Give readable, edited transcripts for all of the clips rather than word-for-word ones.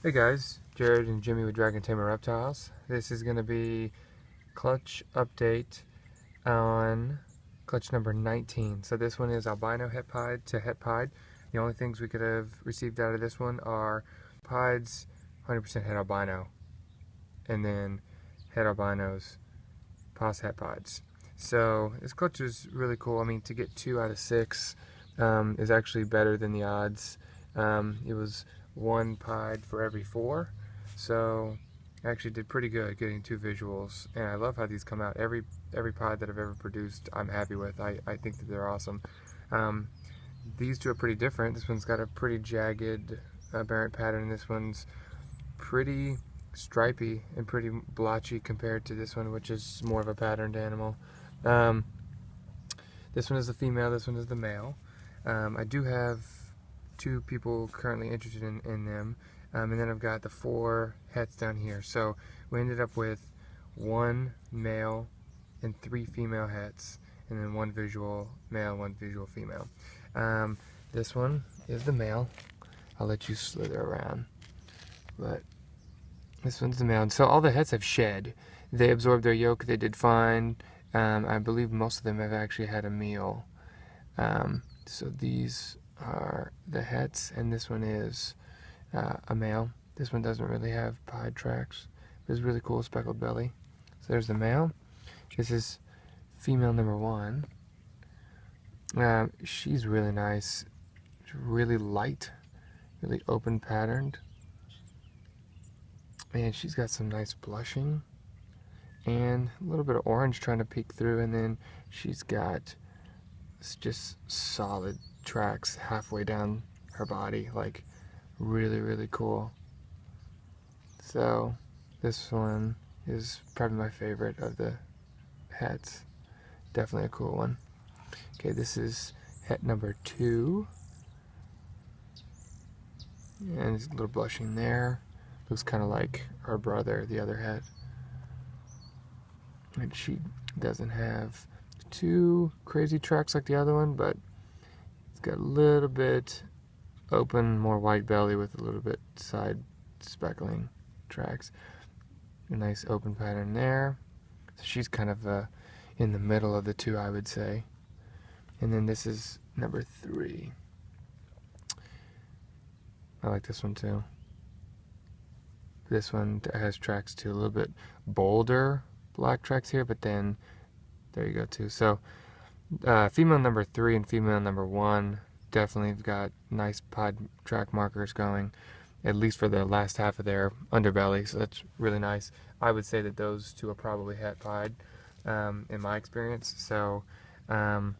Hey guys, Jared and Jimmy with Tamer Reptiles. This is going to be clutch update on clutch number 19. So this one is albino het pied to het pied. The only things we could have received out of this one are pieds 100% het albino, and then het albinos pos het pieds. So this clutch is really cool. I mean, to get 2 out of 6 is actually better than the odds. It was 1 pied for every 4, so I actually did pretty good getting 2 visuals, and I love how these come out. Every pied that I've ever produced I'm happy with. I think that they're awesome. These two are pretty different. This one's got a pretty jagged aberrant pattern. This one's pretty stripy and pretty blotchy compared to this one, which is more of a patterned animal. This one is the female, this one is the male. I do have 2 people currently interested in them, and then I've got the 4 hets down here. So we ended up with 1 male and 3 female hets, and then 1 visual male, 1 visual female. This one is the male. I'll let you slither around, but this one's the male. So all the hets have shed. They absorbed their yolk, they did fine. I believe most of them have actually had a meal. So these are the hets, and this one is a male. This one doesn't really have pied tracks. It's really cool speckled belly. So there's the male. This is female number 1. She's really nice. She's really light, really open patterned. And she's got some nice blushing and a little bit of orange trying to peek through, and then she's got just solid tracks halfway down her body, like really cool. So this one is probably my favorite of the hets. Definitely a cool one. Okay, this is het number 2, and there's a little blushing there. Looks kind of like her brother, the other het. And she doesn't have too crazy tracks like the other one, but it's got a little bit open, more white belly with a little bit side speckling tracks. A nice open pattern there. So she's kind of in the middle of the 2, I would say. And then this is number 3. I like this one too. This one has tracks too, a little bit bolder black tracks here, but then there you go too. So female number 3 and female number 1 definitely have got nice pied track markers going, at least for the last half of their underbelly, so that's really nice. I would say that those 2 are probably het pied in my experience. So and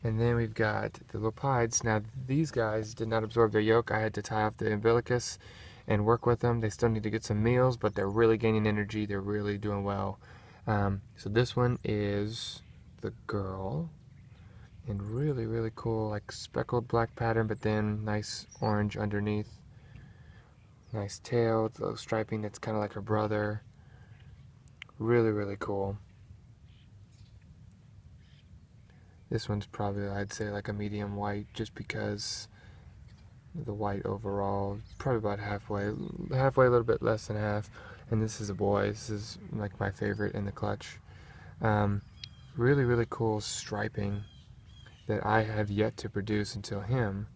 then we've got the little pieds. Now these guys did not absorb their yolk. I had to tie off the umbilicus and work with them. They still need to get some meals, but they're really gaining energy. They're really doing well. So this one is the girl, and really cool, like speckled black pattern, but then nice orange underneath. Nice tail, with a little striping that's kind of like her brother. Really cool. This one's probably, I'd say, like a medium white, just because the white overall, probably about halfway, a little bit less than half. And this is a boy. This is like my favorite in the clutch. Really cool striping that I have yet to produce until him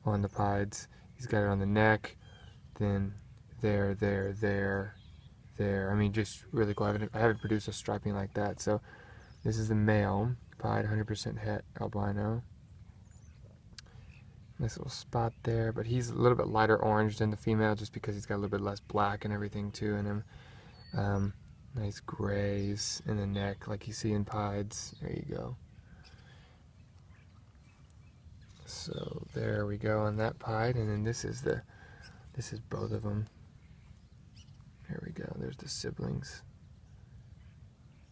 on the pieds. He's got it on the neck, then there. I mean, just really cool. I haven't produced a striping like that. So this is the male pied, 100% het albino. Nice little spot there, but he's a little bit lighter orange than the female, just because he's got a little bit less black and everything too in him. Nice grays in the neck, like you see in pieds. There you go. So there we go on that pied, and then this is both of them. Here we go. There's the siblings,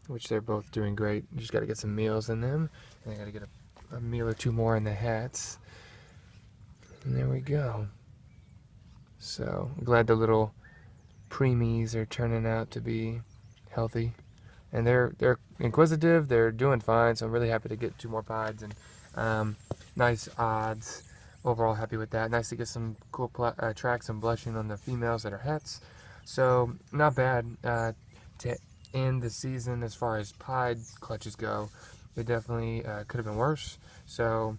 which they're both doing great. You just got to get some meals in them, and I got to get a meal or 2 more in the hets. And there we go. So I'm glad the little preemies are turning out to be healthy, and they're inquisitive. They're doing fine, so I'm really happy to get 2 more pieds, and nice odds. overall happy with that. Nice to get some cool tracks and blushing on the females that are hets. So not bad to end the season as far as pied clutches go. It definitely could have been worse. So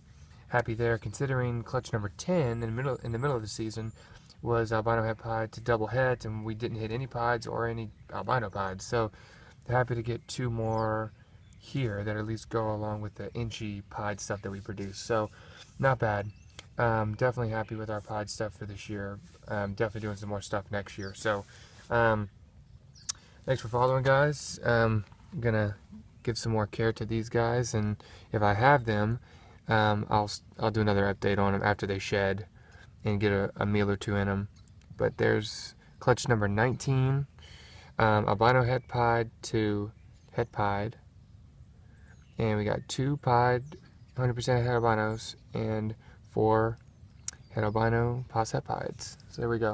happy there, considering clutch number 10 in the middle of the season was albino het pied to double het, and we didn't hit any pieds or any albino pieds. So happy to get 2 more here that at least go along with the inchy pied stuff that we produce. So not bad. Definitely happy with our pied stuff for this year. Definitely doing some more stuff next year. So thanks for following, guys. I'm gonna give some more care to these guys, and if I have them, I'll do another update on them after they shed and get a meal or 2 in them. But there's clutch number 19, albino het pied to het pied, and we got 2 pied 100% het albinos and 4 het albino pos het pieds. So there we go.